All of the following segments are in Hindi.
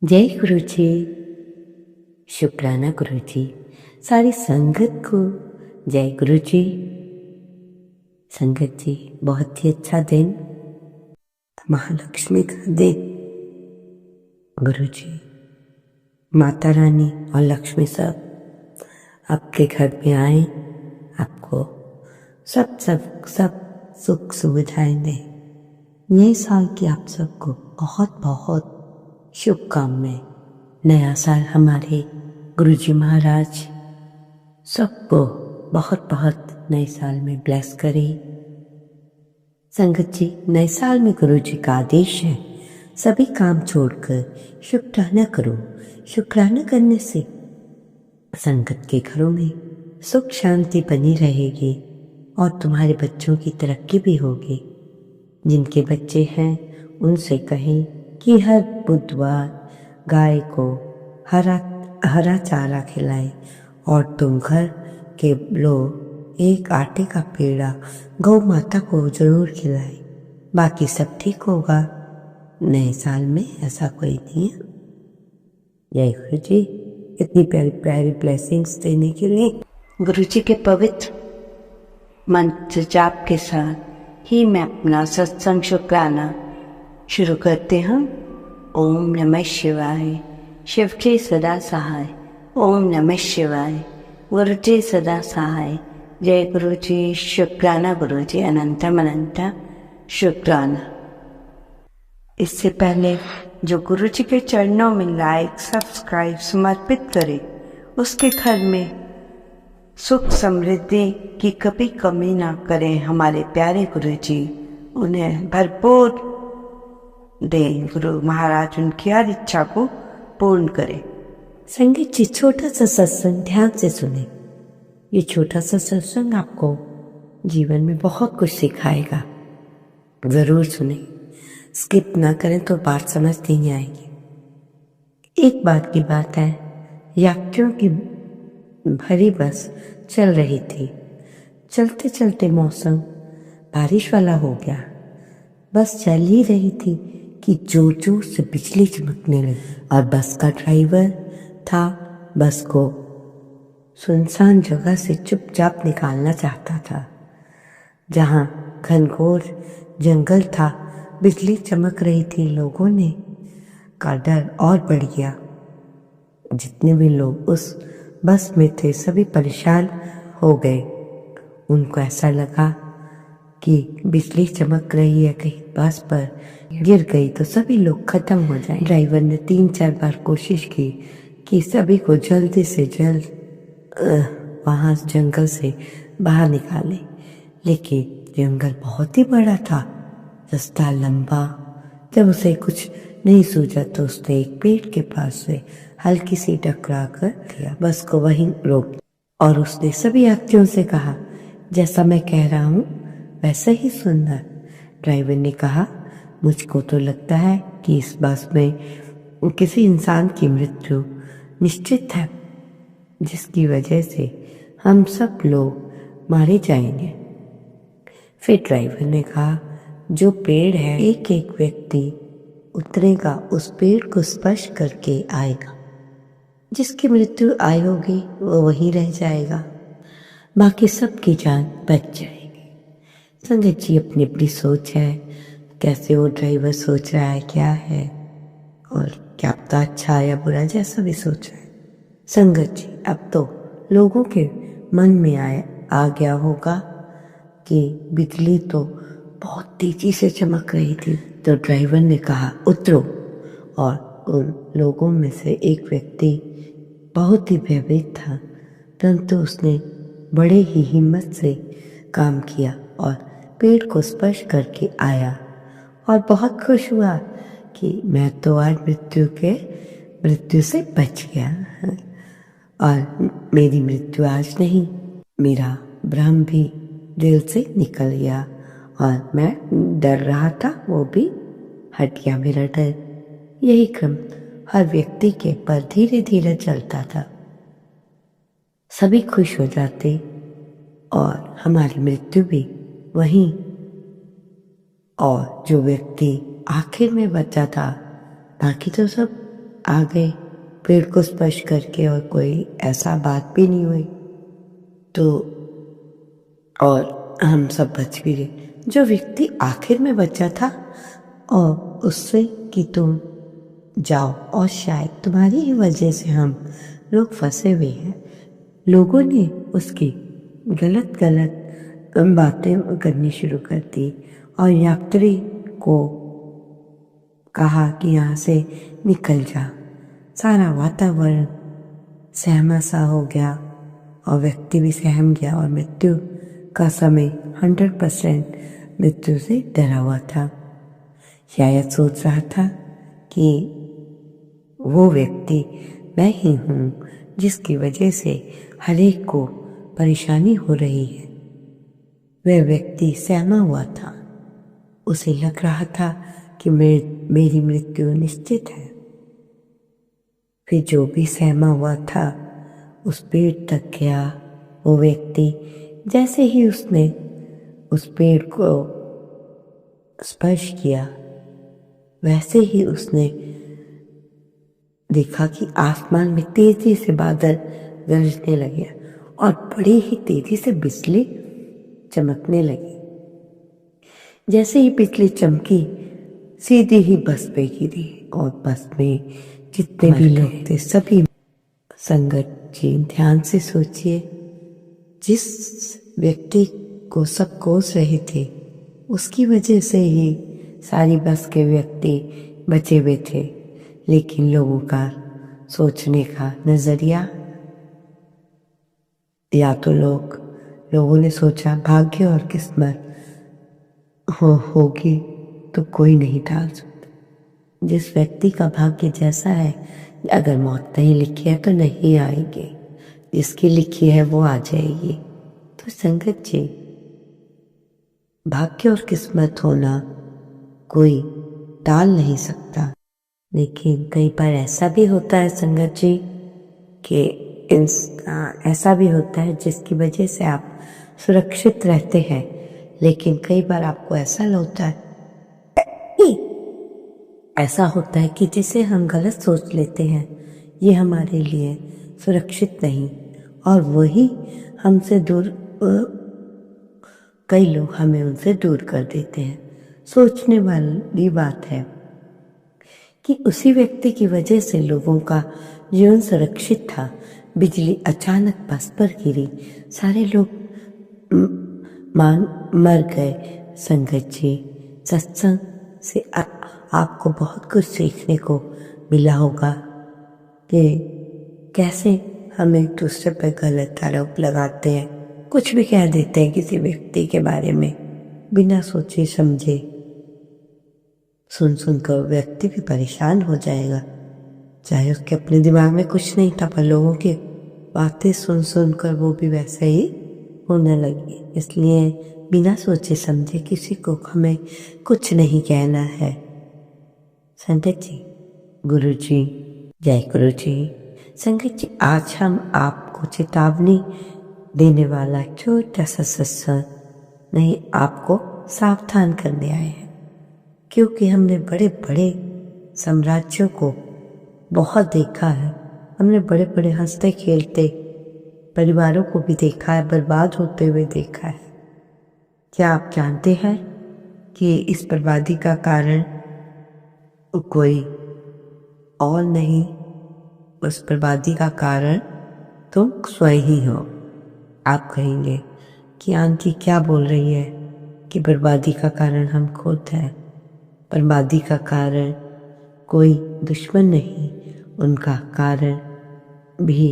जय गुरु जी। शुक्राना गुरु जी। सारी संगत को जय गुरु जी। संगत जी, बहुत ही अच्छा दिन, महालक्ष्मी का दिन। गुरु जी, माता रानी और लक्ष्मी सब आपके घर में आए, आपको सब सब सब सुख सुविधाएं दें। नए साल की आप सबको बहुत बहुत शुभकामनाएं। नया साल हमारे गुरुजी महाराज सबको बहुत बहुत नए साल में ब्लेस करे। संगत जी, नए साल में गुरुजी का आदेश है, सभी काम छोड़कर शुक्राना करो। शुक्राना करने से संगत के घरों में सुख शांति बनी रहेगी और तुम्हारे बच्चों की तरक्की भी होगी। जिनके बच्चे हैं उनसे कहें कि हर बुधवार गाय को हरा चारा खिलाएं और तुम घर के लोग एक आटे का पेड़ा गौ माता को जरूर खिलाएं। बाकी सब ठीक होगा। नए साल में ऐसा कोई नहीं है। जय गुरु जी, इतनी प्यारी प्यारी ब्लेसिंग्स देने के लिए। गुरु जी के पवित्र मंत्र जाप के साथ ही मैं अपना सत्संग शुक्राना शुरू करते हैं। ओम नमः शिवाय। शिव जी सदा सहाय। ओम नमः शिवाय। गुरु जी सदा सहाय। जय गुरु जी। शुक्राना गुरु जी, अनंतम अनंता शुक्राना। इससे पहले जो गुरु जी के चरणों में लाइक सब्सक्राइब समर्पित करे, उसके घर में सुख समृद्धि की कभी कमी ना करें। हमारे प्यारे गुरु जी उन्हें भरपूर दें। गुरु महाराज उनकी हर इच्छा को पूर्ण करें। संगीत जी, छोटा सा सत्संग ध्यान से सुने। ये छोटा सा सत्संग आपको जीवन में बहुत कुछ सिखाएगा। जरूर सुने, स्किप ना करें तो बात समझ नहीं आएगी। एक बात की बात है, यात्रियों की भरी बस चल रही थी। चलते चलते मौसम बारिश वाला हो गया। बस चल ही रही थी कि जोर जोर से बिजली चमकने लगी और बस का ड्राइवर था बस को सुनसान जगह से चुपचाप निकालना चाहता था। जहां घनघोर जंगल था, बिजली चमक रही थी। लोगों ने का डर और बढ़ गया। जितने भी लोग उस बस में थे सभी परेशान हो गए। उनको ऐसा लगा कि बिजली चमक रही है, कहीं बस पर गिर गई तो सभी लोग खत्म हो जाए। ड्राइवर ने 3-4 बार कोशिश की कि सभी को जल्दी से जल्द वहां जंगल से बाहर निकाले, लेकिन जंगल बहुत ही बड़ा था, रास्ता लंबा। जब उसे कुछ नहीं सूझा तो उसने एक पेड़ के पास से हल्की सी टकरा कर दिया। बस को वहीं रोक और उसने सभी यात्रियों से कहा, जैसा मैं कह रहा हूँ वैसे ही सुनना। ड्राइवर ने कहा, मुझको तो लगता है कि इस बस में किसी इंसान की मृत्यु निश्चित है, जिसकी वजह से हम सब लोग मारे जाएंगे। फिर ड्राइवर ने कहा, जो पेड़ है एक एक व्यक्ति उतरेगा, उस पेड़ को स्पर्श करके आएगा। जिसकी मृत्यु आई होगी वो वहीं रह जाएगा, बाकी सबकी जान बच जाएगी। संगत जी, अपनी अपनी सोच है, कैसे वो ड्राइवर सोच रहा है क्या है, और क्या पता अच्छा या बुरा, जैसा भी सोच रहा है। संगत जी, अब तो लोगों के मन में आ गया होगा कि बिजली तो बहुत तेजी से चमक रही थी। तो ड्राइवर ने कहा, उतरो। और उन लोगों में से एक व्यक्ति बहुत ही भयभीत था, परंतु उसने बड़े ही हिम्मत से काम किया और पेड़ को स्पर्श करके आया और बहुत खुश हुआ कि मैं तो आज मृत्यु से बच गया और मेरी मृत्यु आज नहीं, मेरा भ्रम भी दिल से निकल गया और मैं डर रहा था वो भी हट गया मेरा डर। यही क्रम हर व्यक्ति के पर धीरे धीरे चलता था। सभी खुश हो जाते और हमारी मृत्यु भी वहीं, और जो व्यक्ति आखिर में बचा था, बाकी तो सब आ गए पेड़ को स्पर्श करके और कोई ऐसा बात भी नहीं हुई, तो और हम सब बच भी गए। जो व्यक्ति आखिर में बचा था और उससे कि तुम जाओ और शायद तुम्हारी ही वजह से हम लोग फंसे हुए हैं, लोगों ने उसकी गलत गलत बातें करनी शुरू कर दी और यात्री को कहा कि यहाँ से निकल जा। सारा वातावरण सहमा सा हो गया और व्यक्ति भी सहम गया और मृत्यु का समय 100% मृत्यु से डरा हुआ था। शायद सोच रहा था कि वो व्यक्ति मैं ही हूँ जिसकी वजह से हर एक को परेशानी हो रही है। वह व्यक्ति सहमा हुआ था, उसे लग रहा था कि मेरी मृत्यु निश्चित है। फिर जो भी सहमा हुआ था उस पेड़ तक गया। वो व्यक्ति जैसे ही उसने उस पेड़ को स्पर्श किया वैसे ही उसने देखा कि आसमान में तेजी से बादल गरजने लगे और बड़ी ही तेजी से बिजली चमकने लगी। जैसे ही बिजली चमकी सीधी ही बस पे गिरी और बस में जितने भी लोग थे सभी। संगत जी ध्यान से सोचिए, जिस व्यक्ति को सब कोस रहे थे उसकी वजह से ही सारी बस के व्यक्ति बचे हुए थे, लेकिन लोगों का सोचने का नजरिया, या तो लोगों ने सोचा भाग्य और किस्मत होगी तो कोई नहीं टाल सकता। जिस व्यक्ति का भाग्य जैसा है, अगर मौत नहीं लिखी है तो नहीं आएगी, जिसकी लिखी है वो आ जाएगी। तो संगत जी, भाग्य और किस्मत होना कोई टाल नहीं सकता, लेकिन कई बार ऐसा भी होता है संगत जी कि ऐसा भी होता है जिसकी वजह से आप सुरक्षित रहते हैं, लेकिन कई बार आपको ऐसा होता है कि जिसे हम गलत सोच लेते हैं ये हमारे लिए सुरक्षित नहीं, और वही हमसे दूर, कई लोग हमें उनसे दूर कर देते हैं। सोचने वाली बात है कि उसी व्यक्ति की वजह से लोगों का जीवन सुरक्षित था। बिजली अचानक बस पर गिरी, सारे लोग मर गए। संगत जी, सत्संग से आपको बहुत कुछ सीखने को मिला होगा कि कैसे हम एक दूसरे पर गलत आरोप लगाते हैं, कुछ भी कह देते हैं किसी व्यक्ति के बारे में बिना सोचे समझे। सुन कर व्यक्ति भी परेशान हो जाएगा, चाहे उसके अपने दिमाग में कुछ नहीं था, पर लोगों की बातें सुन कर वो भी वैसे ही होने लगी। इसलिए बिना सोचे समझे किसी को हमें कुछ नहीं कहना है। संगत जी, गुरु जी, जय गुरु जी। संगत जी, आज हम आपको चेतावनी देने वाला छोटा सा सत्संग नहीं, आपको सावधान करने आए हैं, क्योंकि हमने बड़े बड़े साम्राज्यों को बहुत देखा है। हमने बड़े बड़े हंसते खेलते परिवारों को भी देखा है, बर्बाद होते हुए देखा है। क्या आप जानते हैं कि इस बर्बादी का कारण कोई और नहीं, उस बर्बादी का कारण तुम स्वयं ही हो। आप कहेंगे कि आंटी क्या बोल रही है कि बर्बादी का कारण हम खुद हैं। बर्बादी का कारण कोई दुश्मन नहीं, उनका कारण भी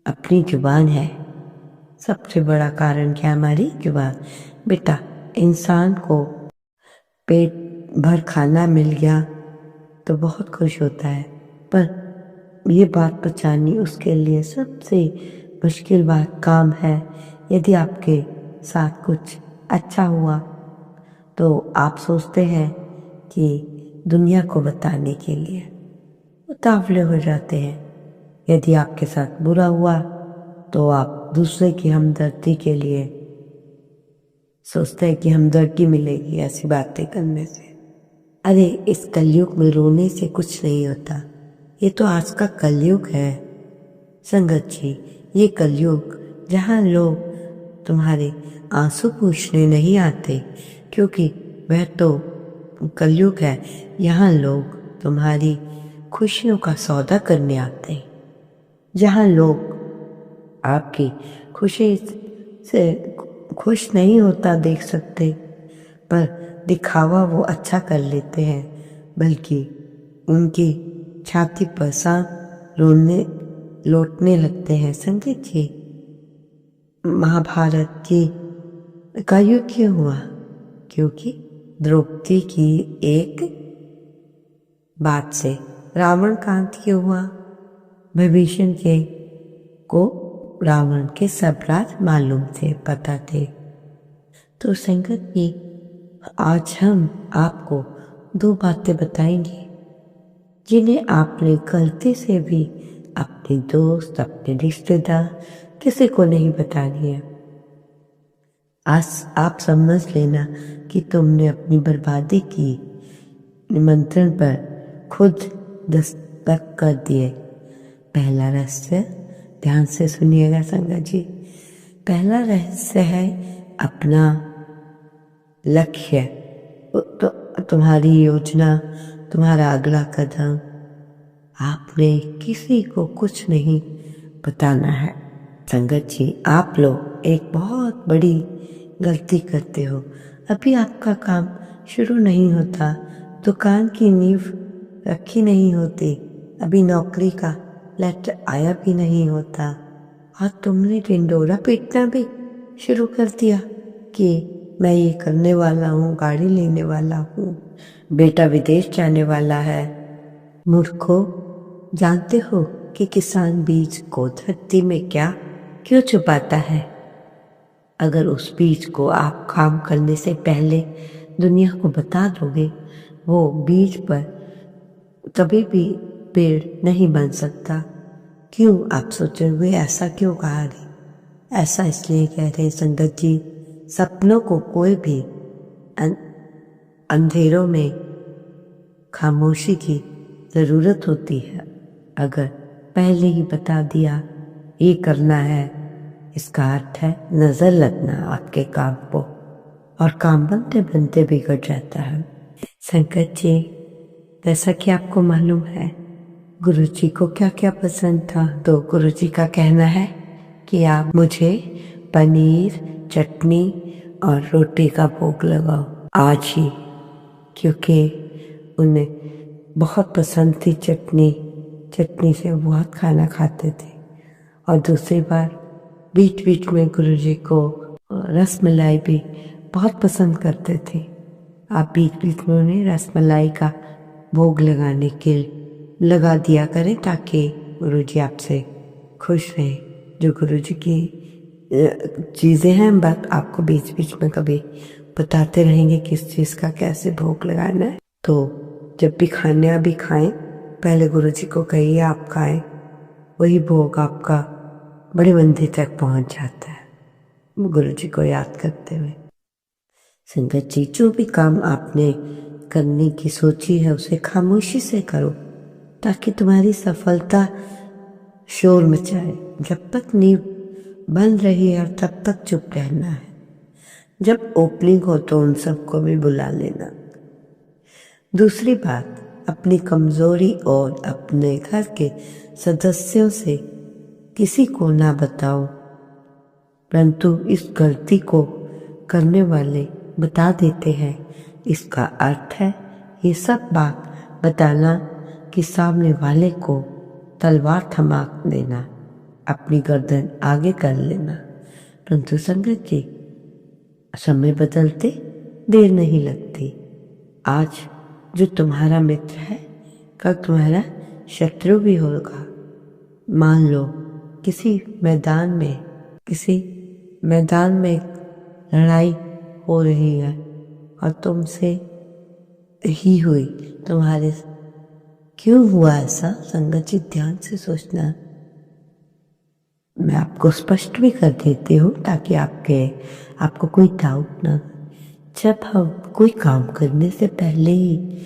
अपनी जुबान है। सबसे बड़ा कारण क्या, हमारी जुबान। बेटा, इंसान को पेट भर खाना मिल गया तो बहुत खुश होता है, पर ये बात पहचाननी उसके लिए सबसे मुश्किल काम है। यदि आपके साथ कुछ अच्छा हुआ तो आप सोचते हैं कि दुनिया को बताने के लिए उतावले हो जाते हैं। यदि आपके साथ बुरा हुआ तो आप दूसरे की हमदर्दी के लिए सोचते हैं कि हमदर्दी मिलेगी ऐसी बातें करने से। अरे इस कलयुग में रोने से कुछ नहीं होता, ये तो आज का कलयुग है संगत जी। ये कलयुग जहाँ लोग तुम्हारे आंसू पूछने नहीं आते, क्योंकि वह तो कलयुग है। यहाँ लोग तुम्हारी खुशियों का सौदा करने आते हैं, जहाँ लोग आपकी खुशी से खुश नहीं होता देख सकते, पर दिखावा वो अच्छा कर लेते हैं, बल्कि उनकी छाती पर सांप रोने लौटने लगते हैं। संगत जी, महाभारत का युद्ध क्यों हुआ? क्योंकि द्रौपदी की एक बात से। रावण का अंत क्यों हुआ? विभीषण को रावण के सब राज मालूम थे, पता थे। तो संगत जी, आज हम आपको 2 बातें बताएंगे जिन्हें आपने गलती से भी अपने दोस्त, अपने रिश्तेदार, किसी को नहीं बतानी है। आज आप समझ लेना कि तुमने अपनी बर्बादी की निमंत्रण पर खुद दस्तक कर दिए। पहला रहस्य, ध्यान से सुनिएगा संगत जी। पहला रहस्य है अपना लक्ष्य, तो तुम्हारी योजना, तुम्हारा अगला कदम। आपने किसी को कुछ नहीं बताना है। संगत जी, आप लोग एक बहुत बड़ी गलती करते हो। अभी आपका काम शुरू नहीं होता, दुकान की नींव रखी नहीं होती, अभी नौकरी का लेटर आया भी नहीं होता, और तुमने ढिंडोरा पीटना भी शुरू कर दिया कि मैं ये करने वाला हूँ, गाड़ी लेने वाला हूँ, बेटा विदेश जाने वाला है। मूर्खो, जानते हो कि किसान बीज को धरती में क्यों छुपाता है? अगर उस बीज को आप काम करने से पहले दुनिया को बता दोगे, वो बीज पर कभी भी पेड़ नहीं बन सकता। क्यों आप सोचोगे ऐसा क्यों कहा रे? ऐसा इसलिए कह रहे संगत जी, सपनों को कोई भी अंधेरों में खामोशी की जरूरत होती है। अगर पहले ही बता दिया ये करना है, इसका अर्थ है नजर लगना आपके काम को, और काम बनते बनते बिगड़ जाता है। संगत जी, जैसा कि आपको मालूम है गुरुजी को क्या क्या पसंद था, तो गुरुजी का कहना है कि आप मुझे पनीर, चटनी और रोटी का भोग लगाओ आज ही, क्योंकि उन्हें बहुत पसंद थी चटनी से वो बहुत खाना खाते थे। और दूसरी बार बीच बीच में गुरुजी को रसमलाई भी बहुत पसंद करते थे। आप बीच बीच में उन्हें रसमलाई का भोग लगाने के लगा दिया करें, ताकि गुरुजी आपसे खुश रहे। जो गुरुजी की चीज़ें हैं, बात आपको बीच बीच में कभी बताते रहेंगे किस चीज़ का कैसे भोग लगाना है। तो जब भी खाने अभी खाएं, पहले गुरुजी को कहिए आप खाएं, वही भोग आपका बड़ी मंदिर तक पहुंच जाता है गुरुजी को याद करते हुए। संगत जी, जो भी काम आपने करने की सोची है उसे खामोशी से करो, ताकि तुम्हारी सफलता शोर मचाए। जब तक नींव बन रही है तब तक चुप रहना है। जब ओपनिंग हो तो उन सबको भी बुला लेना। दूसरी बात, अपनी कमजोरी और अपने घर के सदस्यों से किसी को ना बताओ, परंतु इस गलती को करने वाले बता देते हैं। इसका अर्थ है ये सब बात बताना कि सामने वाले को तलवार थमा देना, अपनी गर्दन आगे कर लेना। परंतु संगत जी, समय बदलते देर नहीं लगती। आज जो तुम्हारा मित्र है, कल तुम्हारा शत्रु भी होगा। मान लो किसी मैदान में लड़ाई हो रही है और तुमसे ही हुई, तुम्हारे क्यों हुआ ऐसा? संगत जी, ध्यान से सोचना। मैं आपको स्पष्ट भी कर देती हूँ ताकि आपको कोई डाउट ना। जब हम कोई काम करने से पहले ही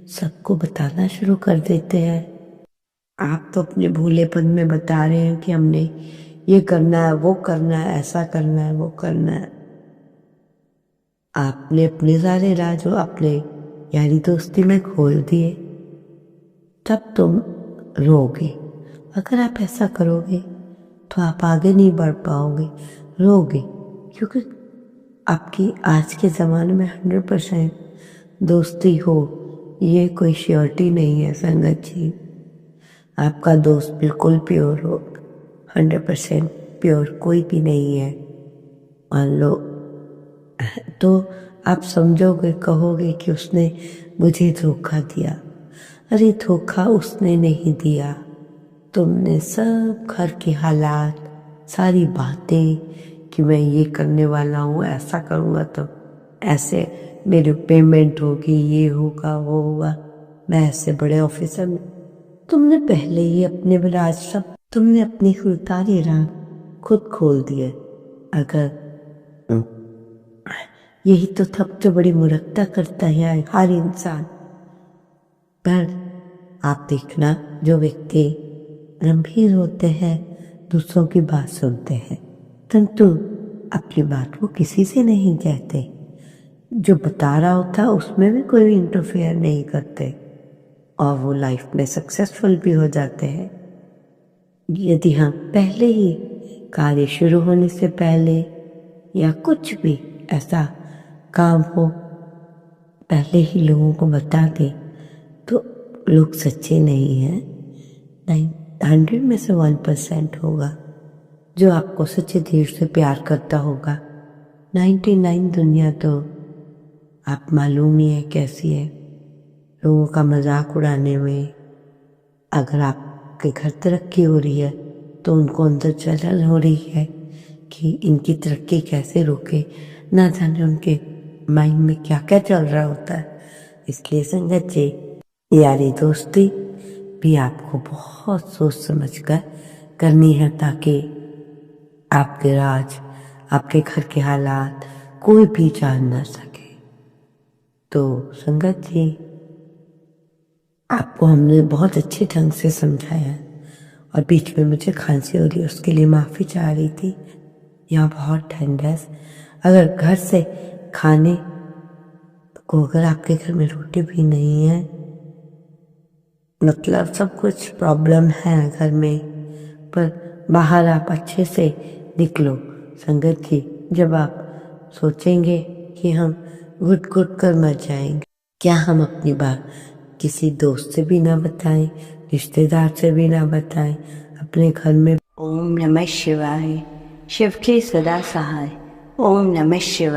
सबको बताना शुरू कर देते हैं, आप तो अपने भोलेपन में बता रहे हैं कि हमने ये करना है, वो करना है, ऐसा करना है, वो करना है। आपने अपने सारे राज अपने यारी दोस्ती में खोल दिए। तब तुम रोगे। अगर आप ऐसा करोगे तो आप आगे नहीं बढ़ पाओगे, रोगे, क्योंकि आपकी आज के ज़माने में 100% दोस्ती हो ये कोई श्योरिटी नहीं है संगत जी। आपका दोस्त बिल्कुल प्योर हो, 100% प्योर कोई भी नहीं है। मान लो तो आप समझोगे, कहोगे कि उसने मुझे धोखा दिया। अरे धोखा उसने नहीं दिया, तुमने सब घर के हालात, सारी बातें कि मैं ये करने वाला हूँ, ऐसा करूँगा तो ऐसे मेरी पेमेंट होगी, ये होगा, वो होगा, मैं ऐसे बड़े ऑफिसर में, तुमने पहले ही अपने राज सब, तुमने अपनी खुलतारी राह खुद खोल दिए। अगर यही तो सबसे बड़ी मूर्खता करता है हर इंसान। पर आप देखना, जो व्यक्ति गंभीर होते हैं दूसरों की बात सुनते हैं, परंतु अपनी बात वो किसी से नहीं कहते। जो बता रहा होता उसमें भी कोई इंटरफेयर नहीं करते और वो लाइफ में सक्सेसफुल भी हो जाते हैं। यदि हम पहले ही कार्य शुरू होने से पहले या कुछ भी ऐसा काम हो पहले ही लोगों को बता दें तो लोग सच्चे नहीं हैं। 100 में से 1% होगा जो आपको सच्चे दिल से प्यार करता होगा। 99 दुनिया तो आप मालूम ही है कैसी है, लोगों का मजाक उड़ाने में। अगर आपके घर तरक्की हो रही है तो उनको अंदर जलन हो रही है कि इनकी तरक्की कैसे रोके, ना जाने उनके माइंड में क्या क्या चल रहा होता है। इसलिए संगत जी, यारी दोस्ती भी आपको बहुत सोच समझ कर करनी है, ताकि आपके राज, आपके घर के हालात कोई भी जान ना सके। तो संगत जी, आपको हमने बहुत अच्छे ढंग से समझाया और बीच में मुझे खांसी हो रही, उसके लिए माफ़ी चाह रही थी। यहाँ बहुत ठंड है। अगर घर से खाने को, अगर आपके घर में रोटी भी नहीं है, मतलब सब कुछ प्रॉब्लम है घर में, पर बाहर आप अच्छे से निकलो। संगत जी, जब आप सोचेंगे कि हम घुट घुट कर मर जाएंगे, क्या हम अपनी बात किसी दोस्त से भी ना बताएं, रिश्तेदार से भी ना बताएं, अपने घर में। ओम नमः शिवाय। शिव के सदा सहाय। ओम नमः शिवाय।